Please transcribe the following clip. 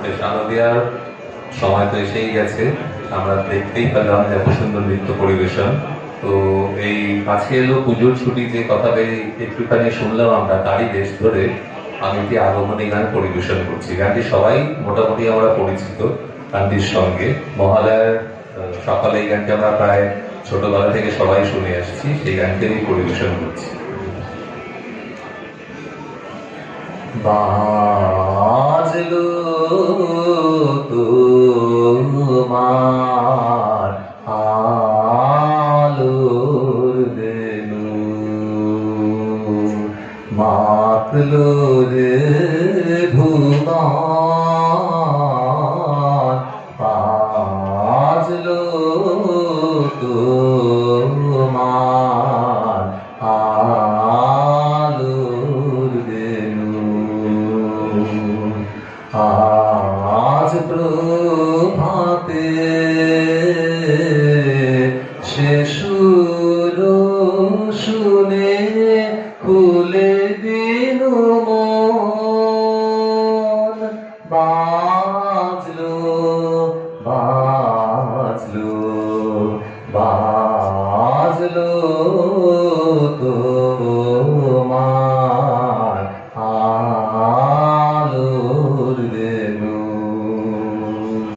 বেশ আলো দেওয়ার সময় তো এসেই গেছে। আমরা দেখতেই পেলাম যে এত সুন্দর নৃত্য পরিবেশন। তো এই কাছে এলো পুজোর ছুটি, যে কথা একটুখানি শুনলাম আমরা, তারই দেশ ধরে আমি একটি আগমনী গান পরিবেশন করছি। গানটি সবাই মোটামুটি আমরা পরিচিত গানটির সঙ্গে। মহালয়ার সকালে এই গানটি আমরা প্রায় ছোটবেলা থেকে সবাই শুনে আসছি, সেই গানটি আমি পরিবেশন করছি। বাজলো তোমার আলোর বেলুন, মাতলো রে ভুবন, বাজলো তোমার আলোর বেলুন। আজ প্রভাতে সে সুর শুনে খুলে দিল মন, বাজলো বাজলো বাজলো